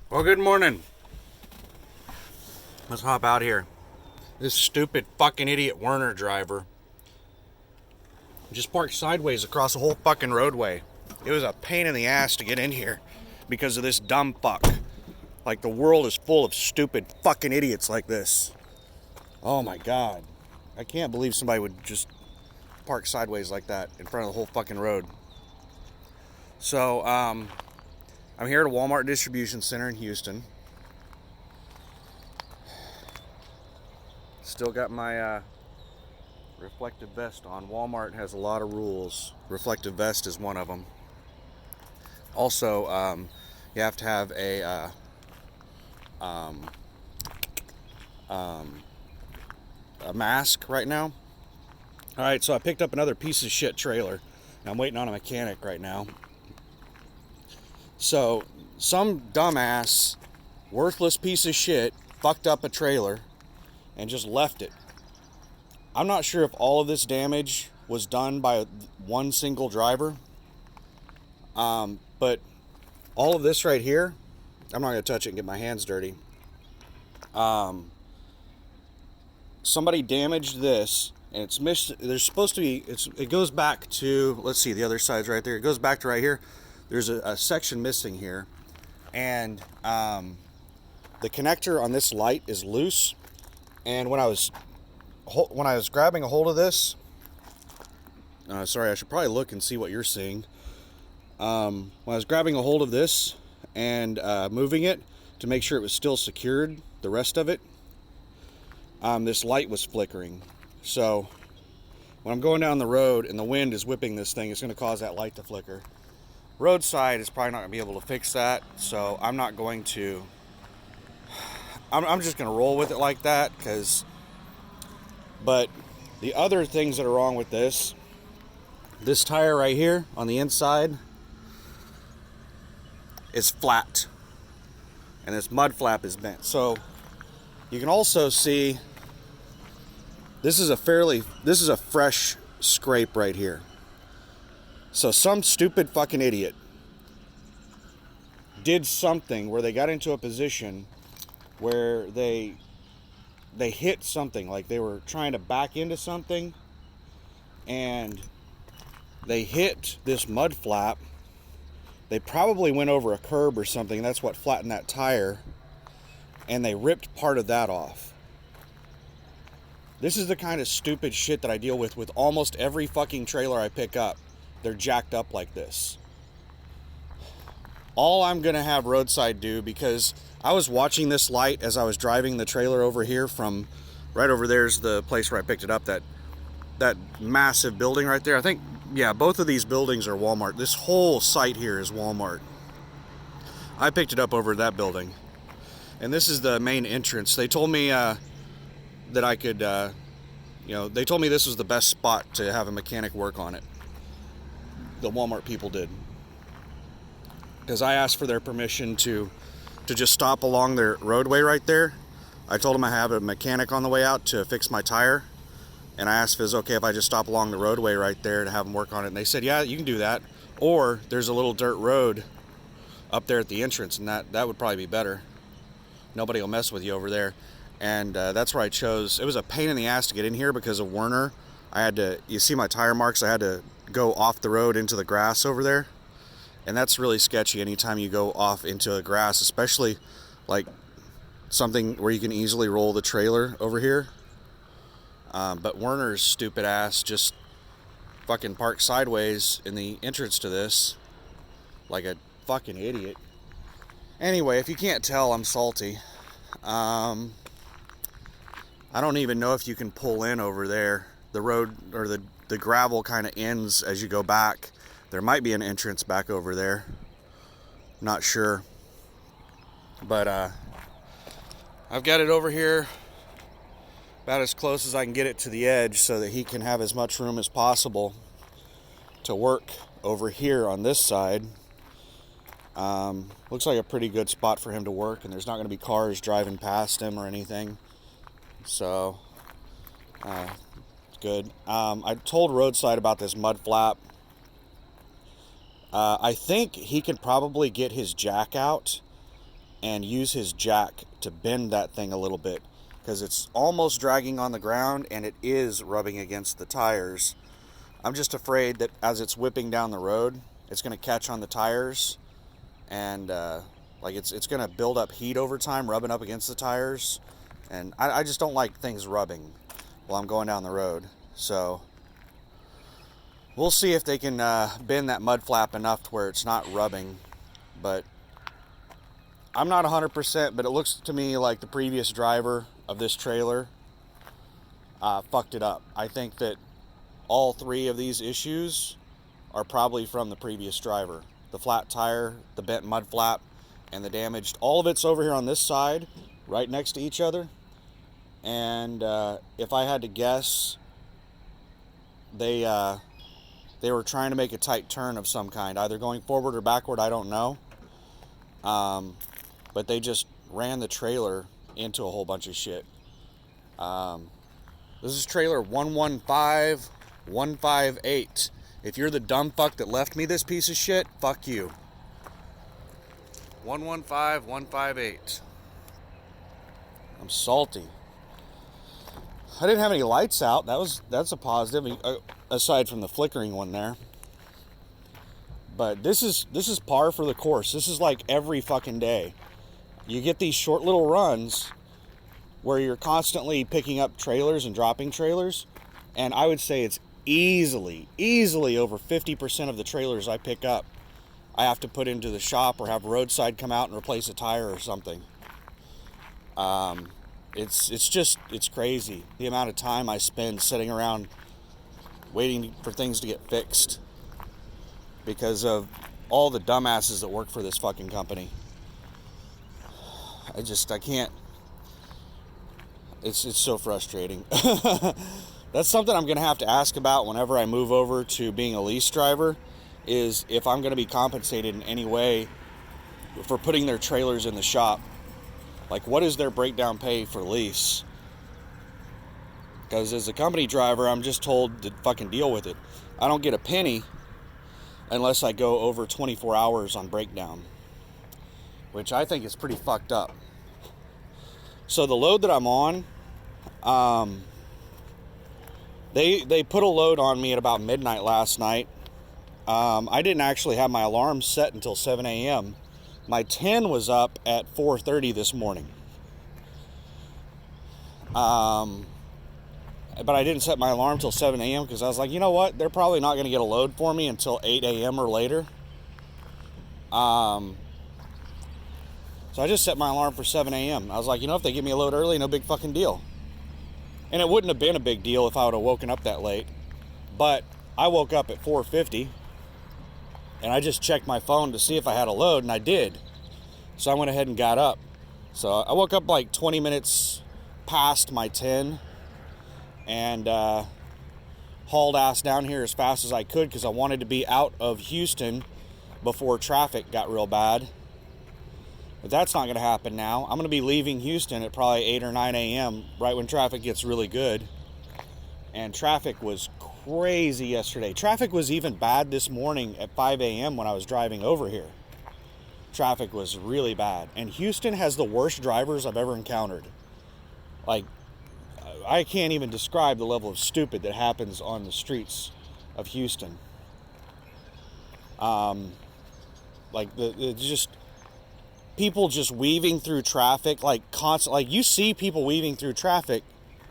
Well, good morning. Let's hop out here. This stupid fucking idiot Werner driver just parked sideways across the whole fucking roadway. It was a pain in the ass to get in here because of this dumb fuck. Like, the world is full of stupid fucking idiots like this. Oh my god. I can't believe somebody would just park sideways like that in front of the whole fucking road. So, I'm here at a Walmart distribution center in Houston. Still got my reflective vest on. Walmart has a lot of rules. Reflective vest is one of them. Also, you have to have a mask right now. Alright, so I picked up another piece of shit trailer. I'm waiting on a mechanic right now. So, some dumbass, worthless piece of shit fucked up a trailer and just left it. I'm not sure if all of this damage was done by one single driver. But all of this right here, I'm not going to touch it and get my hands dirty. Somebody damaged this, and it's missed. There's supposed to be, it goes back to, let's see, the other side's right there. It goes back to right here. There's a section missing here. And the connector on this light is loose. And when I was grabbing a hold of this, sorry, I should probably look and see what you're seeing. When I was grabbing a hold of this and moving it to make sure it was still secured, the rest of it, this light was flickering. So when I'm going down the road and the wind is whipping this thing, it's going to cause that light to flicker. Roadside is probably not going to be able to fix that, so I'm not going to. I'm just going to roll with it like that, but the other things that are wrong with this tire right here on the inside is flat, and this mud flap is bent. So you can also see this is a fresh scrape right here. So some stupid fucking idiot did something where they got into a position where they hit something, like they were trying to back into something, and they hit this mud flap. They probably went over a curb or something. That's what flattened that tire, and they ripped part of that off. This is the kind of stupid shit that I deal with almost every fucking trailer I pick up. They're jacked up like this. All I'm gonna have Roadside do, because I was watching this light as I was driving the trailer over here from right over there's the place where I picked it up, that massive building right there. I think, yeah, both of these buildings are Walmart. This whole site here is Walmart. I picked it up over that building, and this is the main entrance. They told me that I could, they told me this was the best spot to have a mechanic work on it. The Walmart people did, because I asked for their permission to just stop along their roadway right there. I told them I have a mechanic on the way out to fix my tire, and I asked if it was okay if I just stop along the roadway right there to have them work on it, and they said, yeah, you can do that, or there's a little dirt road up there at the entrance, and that would probably be better. Nobody will mess with you over there. And that's where I chose. It was a pain in the ass to get in here because of Werner. You see my tire marks, I had to go off the road into the grass over there. And that's really sketchy anytime you go off into the grass, especially like something where you can easily roll the trailer over here. But Werner's stupid ass just fucking parked sideways in the entrance to this like a fucking idiot. Anyway, if you can't tell, I'm salty. I don't even know if you can pull in over there. The road, or the gravel kind of ends as you go back. There might be an entrance back over there. Not sure. But I've got it over here about as close as I can get it to the edge so that he can have as much room as possible to work over here on this side. Looks like a pretty good spot for him to work, and there's not going to be cars driving past him or anything. So, it's good. I told Roadside about this mud flap. I think he could probably get his jack out and use his jack to bend that thing a little bit, because it's almost dragging on the ground and it is rubbing against the tires. I'm just afraid that as it's whipping down the road, it's going to catch on the tires, and like it's going to build up heat over time, rubbing up against the tires. And I just don't like things rubbing while I'm going down the road. So we'll see if they can bend that mud flap enough to where it's not rubbing. But I'm not 100%, but it looks to me like the previous driver of this trailer fucked it up. I think that all three of these issues are probably from the previous driver. The flat tire, the bent mud flap, and the damaged. All of it's over here on this side, right next to each other. And if I had to guess, they were trying to make a tight turn of some kind, either going forward or backward, I don't know. But they just ran the trailer into a whole bunch of shit. This is trailer 115158. If you're the dumb fuck that left me this piece of shit, fuck you. 115158. I'm salty. I didn't have any lights out. That's a positive, aside from the flickering one there. But this is par for the course. This is like every fucking day. You get these short little runs where you're constantly picking up trailers and dropping trailers, and I would say it's easily over 50% of the trailers I pick up I have to put into the shop or have roadside come out and replace a tire or something. It's crazy the amount of time I spend sitting around waiting for things to get fixed because of all the dumbasses that work for this fucking company. I can't. It's so frustrating. That's something I'm going to have to ask about whenever I move over to being a lease driver, is if I'm going to be compensated in any way for putting their trailers in the shop. Like, what is their breakdown pay for lease? Because as a company driver, I'm just told to fucking deal with it. I don't get a penny unless I go over 24 hours on breakdown, which I think is pretty fucked up. So the load that I'm on, they put a load on me at about midnight last night. I didn't actually have my alarm set until 7 a.m. My 10 was up at 4:30 this morning. But I didn't set my alarm till 7 a.m. because I was like, you know what? They're probably not going to get a load for me until 8 a.m. or later. So I just set my alarm for 7 a.m. I was like, you know, if they give me a load early, no big fucking deal. And it wouldn't have been a big deal if I would have woken up that late. But I woke up at 4:50. And I just checked my phone to see if I had a load, and I did. So I went ahead and got up. So I woke up like 20 minutes past my 10 and hauled ass down here as fast as I could because I wanted to be out of Houston before traffic got real bad. But that's not going to happen now. I'm going to be leaving Houston at probably 8 or 9 a.m. right when traffic gets really good. And traffic was crazy yesterday. Traffic was even bad this morning at 5 a.m. when I was driving over here. Traffic was really bad. And Houston has the worst drivers I've ever encountered. Like, I can't even describe the level of stupid that happens on the streets of Houston. Like, just people just weaving through traffic, like constant. Like, you see people weaving through traffic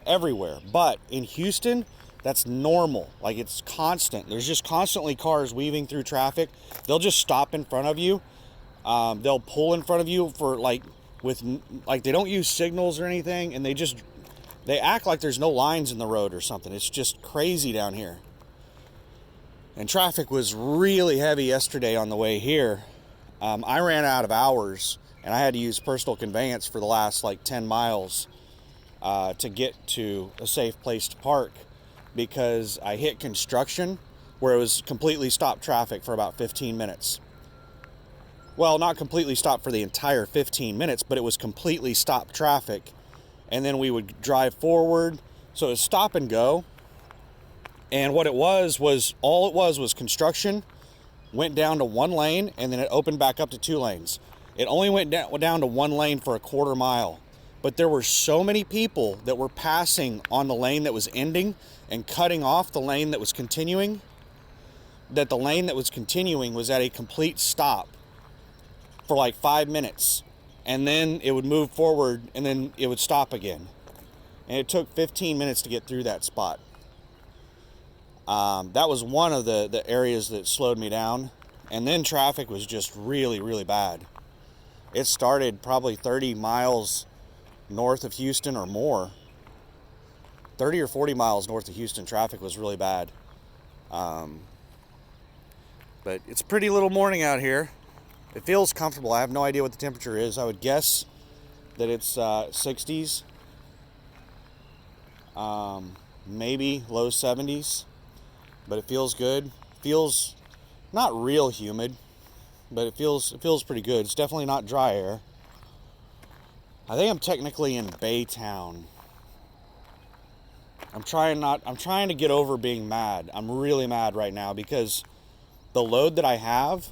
everywhere, but in Houston, that's normal. Like, it's constant. There's just constantly cars weaving through traffic. They'll just stop in front of you. They'll pull in front of you for they don't use signals or anything, and they act like there's no lines in the road or something. It's just crazy down here. And traffic was really heavy yesterday on the way here. I ran out of hours, and I had to use personal conveyance for the last 10 miles to get to a safe place to park, because I hit construction where it was completely stopped traffic for about 15 minutes. Well, not completely stopped for the entire 15 minutes, but it was completely stopped traffic. And then we would drive forward. So it was stop and go. And what it was construction, went down to one lane, and then it opened back up to 2 lanes. It only went down to one lane for a quarter mile. But there were so many people that were passing on the lane that was ending and cutting off the lane that was continuing, that the lane that was continuing was at a complete stop for like 5 minutes. And then it would move forward and then it would stop again. And it took 15 minutes to get through that spot. That was one of the areas that slowed me down. And then traffic was just really, really bad. It started probably 30 miles north of Houston or more. 30 or 40 miles north of Houston, traffic was really bad. But it's a pretty little morning out here. It feels comfortable. I have no idea what the temperature is. I would guess that it's 60s. Maybe low 70s. But it feels good. Feels not real humid, but it feels pretty good. It's definitely not dry air. I think I'm technically in Baytown. I'm trying to get over being mad. I'm really mad right now because the load that I have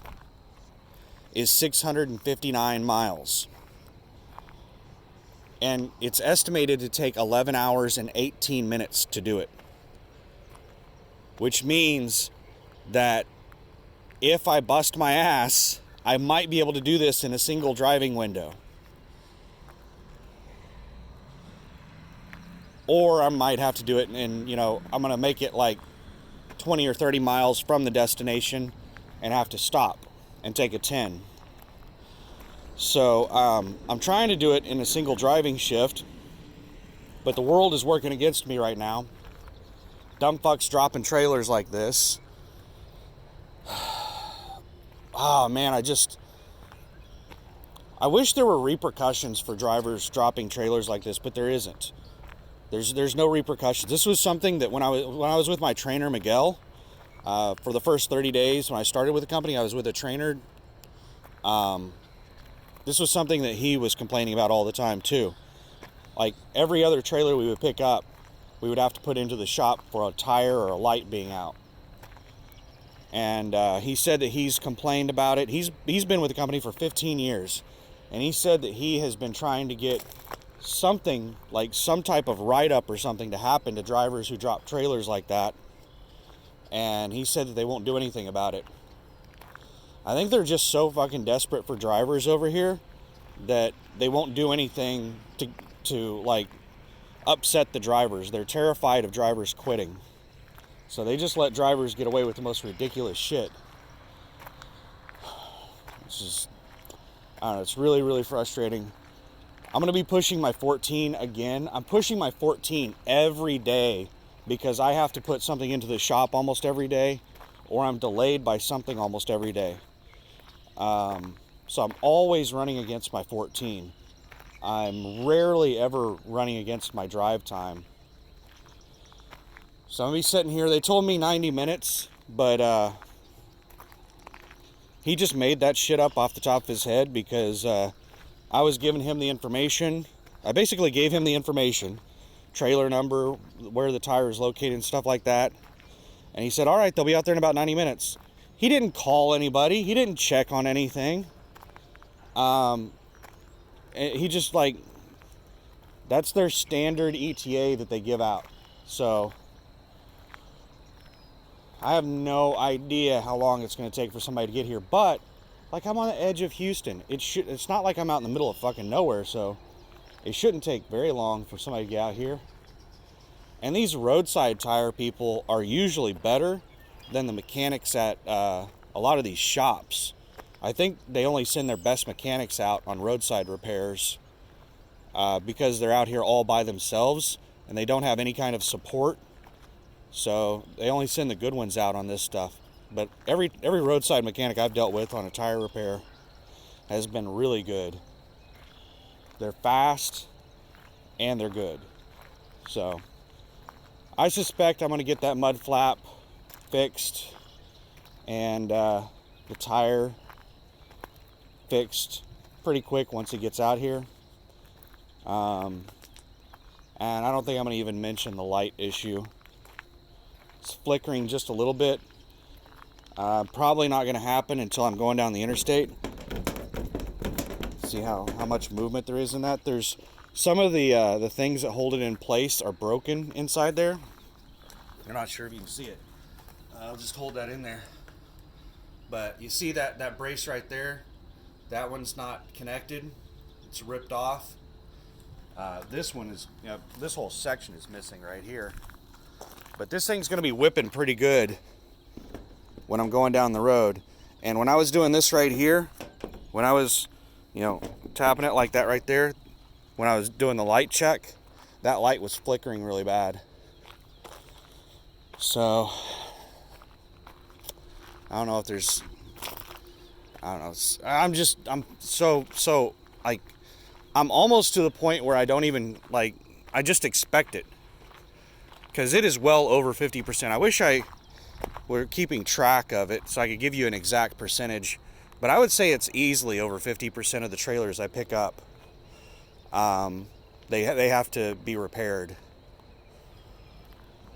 is 659 miles. And it's estimated to take 11 hours and 18 minutes to do it. Which means that if I bust my ass, I might be able to do this in a single driving window. Or I might have to do it and, I'm going to make it like 20 or 30 miles from the destination and have to stop and take a 10. So I'm trying to do it in a single driving shift, but the world is working against me right now. Dumb fucks dropping trailers like this. Oh man, I wish there were repercussions for drivers dropping trailers like this, but there isn't. There's no repercussions. This was something that when I was with my trainer Miguel, for the first 30 days when I started with the company, I was with a trainer. This was something that he was complaining about all the time too. Like every other trailer we would pick up, we would have to put into the shop for a tire or a light being out. And he said that he's complained about it. He's been with the company for 15 years. And he said that he has been trying to get something, like some type of write-up or something to happen to drivers who drop trailers like that. And he said that they won't do anything about it. I think they're just so fucking desperate for drivers over here that they won't do anything to like upset the drivers. They're terrified of drivers quitting. So they just let drivers get away with the most ridiculous shit. It's just, I don't know, it's really, really frustrating. I'm going to be pushing my 14 again. I'm pushing my 14 every day because I have to put something into the shop almost every day, or I'm delayed by something almost every day. So I'm always running against my 14. I'm rarely ever running against my drive time. So I'm going to be sitting here. They told me 90 minutes, but he just made that shit up off the top of his head because I was giving him the information. I basically gave him the information, trailer number, where the tire is located and stuff like that. And he said, all right, they'll be out there in about 90 minutes. He didn't call anybody. He didn't check on anything. He just like, that's their standard ETA that they give out. So I have no idea how long it's going to take for somebody to get here. But like, I'm on the edge of Houston. It's not like I'm out in the middle of fucking nowhere. So it shouldn't take very long for somebody to get out here. And these roadside tire people are usually better than the mechanics at a lot of these shops. I think they only send their best mechanics out on roadside repairs because they're out here all by themselves and they don't have any kind of support. So they only send the good ones out on this stuff. But every roadside mechanic I've dealt with on a tire repair has been really good. They're fast and they're good. So I suspect I'm going to get that mud flap fixed and the tire fixed pretty quick once it gets out here. And I don't think I'm going to even mention the light issue. It's flickering just a little bit. Probably not going to happen until I'm going down the interstate. See how much movement there is in that. There's some of the things that hold it in place are broken inside there. I'm not sure if you can see it. I'll just hold that in there. But you see that brace right there? That one's not connected. It's ripped off. This one is, this whole section is missing right here. But this thing's going to be whipping pretty good when I'm going down the road. And when I was doing this right here, when I was, tapping it like that right there, when I was doing the light check, that light was flickering really bad. So, I don't know if there's, I don't know. I'm so like, I'm almost to the point where I don't even, like, I just expect it. Because it is well over 50%. I wish I were keeping track of it so I could give you an exact percentage. But I would say it's easily over 50% of the trailers I pick up. They have to be repaired.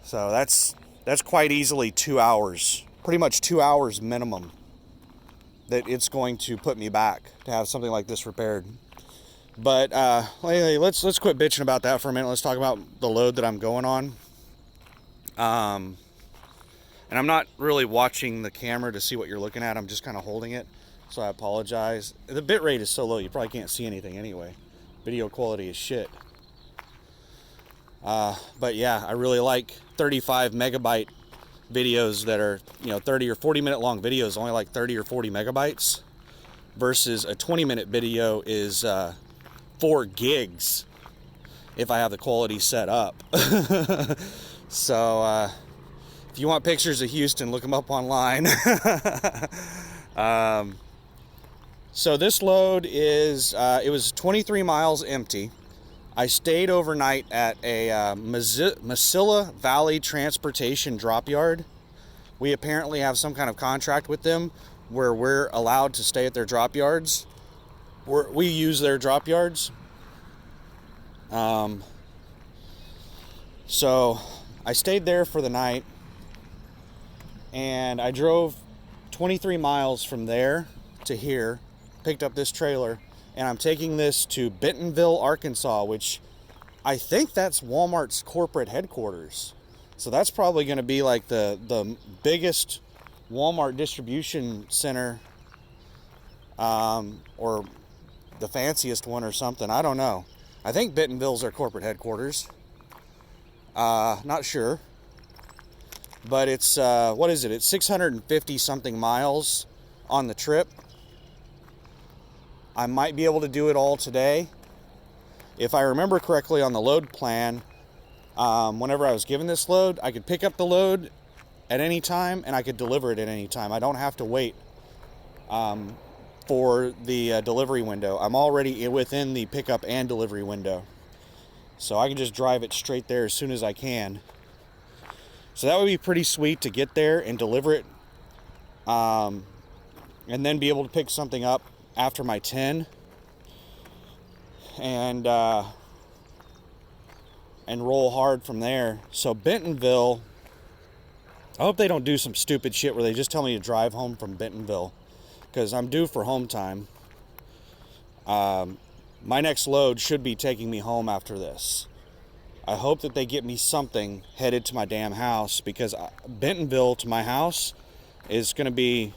So that's quite easily 2 hours. Pretty much 2 hours minimum that it's going to put me back to have something like this repaired. But let's quit bitching about that for a minute. Let's talk about the load that I'm going on. And I'm not really watching the camera to see what you're looking at. I'm just kind of holding it, so I apologize. The bit rate is so low, you probably can't see anything anyway. Video quality is shit. But yeah, I really like 35 megabyte videos that are, 30 or 40 minute long videos, only like 30 or 40 megabytes, versus a 20-minute video is 4 gigs if I have the quality set up. So if you want pictures of Houston, look them up online. So this load is, it was 23 miles empty. I stayed overnight at a Mesilla Valley Transportation drop yard. We apparently have some kind of contract with them where we're allowed to stay at their drop yards. We use their drop yards. So I stayed there for the night, and I drove 23 miles from there to here, picked up this trailer, and I'm taking this to Bentonville, Arkansas, which I think that's Walmart's corporate headquarters. So that's probably going to be like the biggest Walmart distribution center, or the fanciest one or something. I don't know. I think Bentonville's their corporate headquarters. Not sure. But it's, what is it? It's 650 something miles on the trip. I might be able to do it all today. If I remember correctly on the load plan, whenever I was given this load, I could pick up the load at any time and I could deliver it at any time. I don't have to wait for the delivery window. I'm already within the pickup and delivery window. So I can just drive it straight there as soon as I can. So that would be pretty sweet to get there and deliver it. And then be able to pick something up after my 10. And roll hard from there. So Bentonville, I hope they don't do some stupid shit where they just tell me to drive home from Bentonville, because I'm due for home time. My next load should be taking me home after this. I hope that they get me something headed to my damn house, because Bentonville to my house is going to be,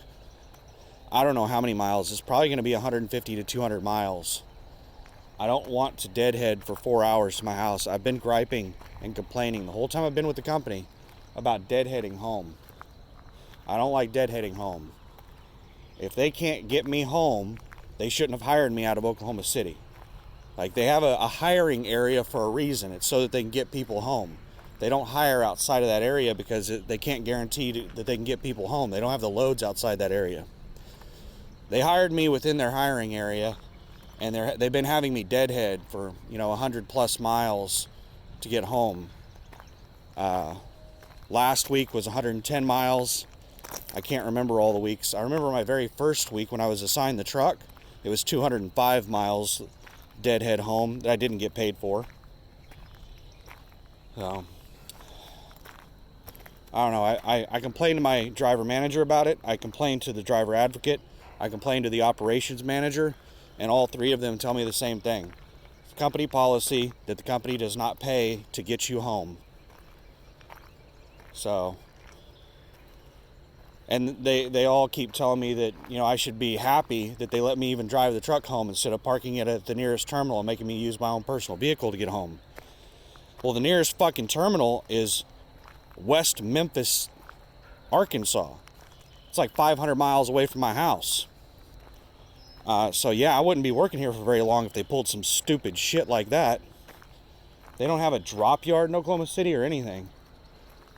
I don't know how many miles. It's probably going to be 150 to 200 miles. I don't want to deadhead for 4 hours to my house. I've been griping and complaining the whole time I've been with the company about deadheading home. I don't like deadheading home. If they can't get me home, they shouldn't have hired me out of Oklahoma City. Like, they have a hiring area for a reason. It's so that they can get people home. They don't hire outside of that area because they can't guarantee that they can get people home. They don't have the loads outside that area. They hired me within their hiring area, and they've been having me deadhead for 100 plus miles to get home. Last week was 110 miles. I can't remember all the weeks. I remember my very first week when I was assigned the truck. It was 205 miles deadhead home that I didn't get paid for. So I don't know. I complained to my driver manager about it. I complained to the driver advocate. I complained to the operations manager. and all three of them tell me the same thing. It's company policy that the company does not pay to get you home. So, and they all keep telling me that, you know, I should be happy that they let me even drive the truck home instead of parking it at the nearest terminal and making me use my own personal vehicle to get home. Well, the nearest fucking terminal is West Memphis, Arkansas. It's like 500 miles away from my house. So yeah, I wouldn't be working here for very long if they pulled some stupid shit like that. They don't have a drop yard in Oklahoma City or anything.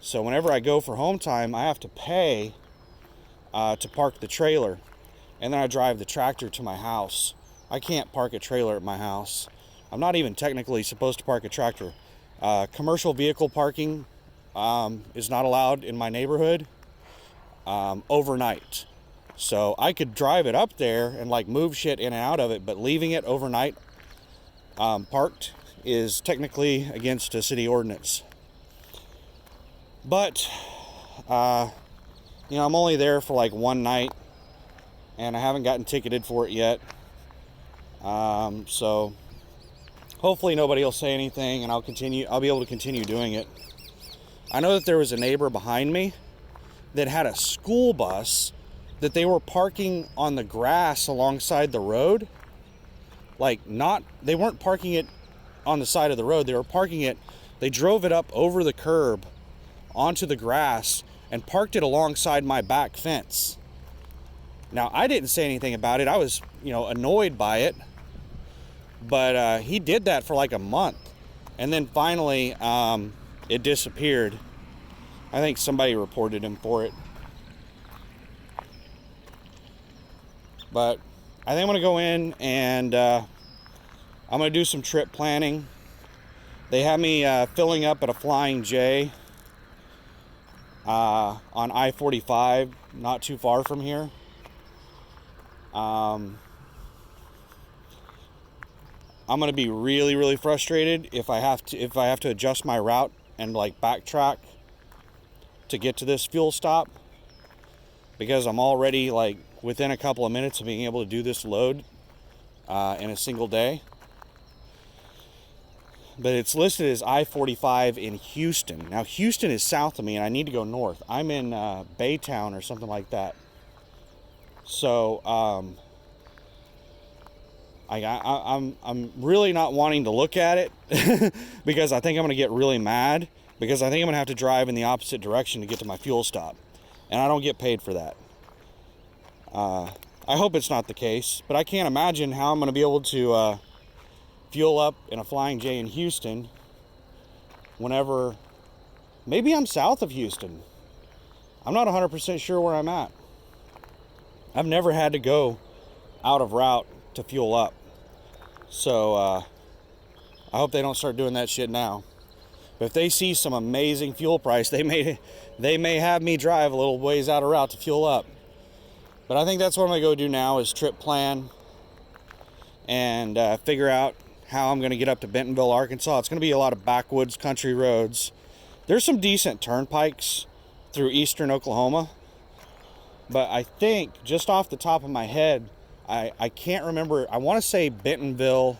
So whenever I go for home time, I have to pay to park the trailer. And then I drive the tractor to my house. I can't park a trailer at my house. I'm not even technically supposed to park a tractor. Commercial vehicle parking is not allowed in my neighborhood overnight. So I could drive it up there and like move shit in and out of it, but leaving it overnight parked is technically against a city ordinance. But you know, I'm only there for like one night and I haven't gotten ticketed for it yet. So hopefully nobody will say anything and I'll be able to continue doing it. I know that there was a neighbor behind me that had a school bus that they were parking on the grass alongside the road. Like, they weren't parking it on the side of the road. They were parking it, they drove it up over the curb onto the grass and parked it alongside my back fence. Now, I didn't say anything about it. I was, you know, annoyed by it. But he did that for like a month. And then finally, it disappeared. I think somebody reported him for it. But I think I'm going to go in and I'm going to do some trip planning. They have me filling up at a Flying J on I-45, not too far from here. I'm going to be really, really frustrated if I have to adjust my route and like backtrack to get to this fuel stop, because I'm already like within a couple of minutes of being able to do this load in a single day. But it's listed as I-45 in Houston. Now Houston is south of me and I need to go north. I'm in Baytown or something like that. So I'm really not wanting to look at it because I think I'm going to get really mad, because I think I'm going to have to drive in the opposite direction to get to my fuel stop. And I don't get paid for that. I hope it's not the case, but I can't imagine how I'm going to be able to fuel up in a Flying J in Houston whenever, maybe I'm south of Houston. I'm not 100% sure where I'm at. I've never had to go out of route to fuel up. So I hope they don't start doing that shit now. But if they see some amazing fuel price, they may have me drive a little ways out of route to fuel up. But I think that's what I'm going to go do now, is trip plan and figure out how I'm going to get up to Bentonville, Arkansas. It's going to be a lot of backwoods country roads. There's some decent turnpikes through eastern Oklahoma. But I think, just off the top of my head, I can't remember. I want to say Bentonville.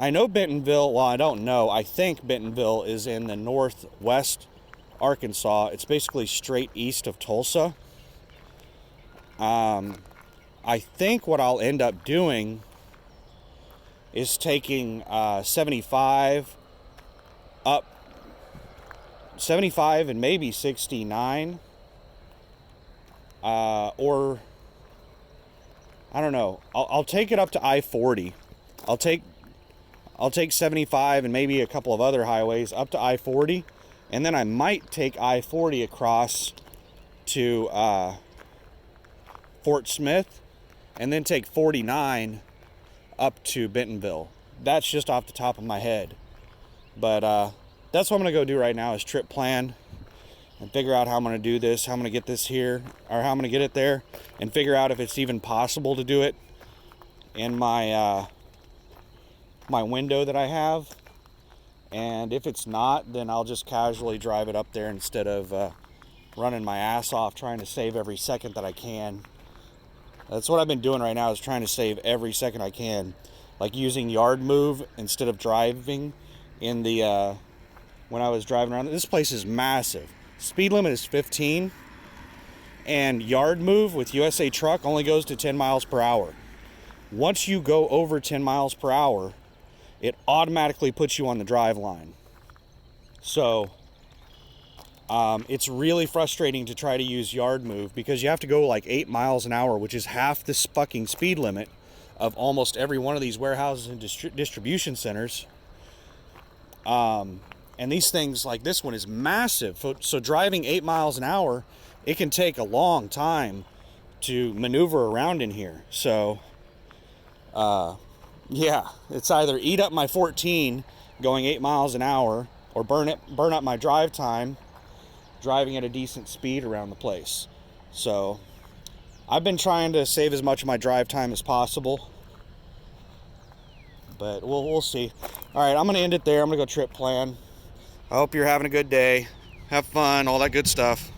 I know Bentonville. Well, I don't know. I think Bentonville is in the northwest Arkansas. It's basically straight east of Tulsa. I think what I'll end up doing is taking 75 up, 75 and maybe 69. Or I don't know. I'll take it up to I-40. I'll take 75 and maybe a couple of other highways up to I-40, and then I might take I-40 across to Fort Smith, and then take 49 up to Bentonville. That's just off the top of my head. But that's what I'm going to go do right now, is trip plan and figure out how I'm going to do this, how I'm going to get this here, or how I'm going to get it there, and figure out if it's even possible to do it in my my window that I have. And if it's not, then I'll just casually drive it up there instead of running my ass off trying to save every second that I can That's what I've been doing right now, is trying to save every second I can. Like using yard move instead of driving in the, when I was driving around. This place is massive. Speed limit is 15. And yard move with USA Truck only goes to 10 miles per hour. Once you go over 10 miles per hour, it automatically puts you on the drive line. So it's really frustrating to try to use yard move because you have to go like 8 miles an hour, which is half this fucking speed limit of almost every one of these warehouses and distribution centers. And these things, like this one, is massive. So driving 8 miles an hour, it can take a long time to maneuver around in here. So yeah, it's either eat up my 14 going 8 miles an hour, or burn up my drive time driving at a decent speed around the place. So I've been trying to save as much of my drive time as possible, but we'll see. All right, I'm gonna end it there. I'm gonna go trip plan. I hope you're having a good day. Have fun, all that good stuff.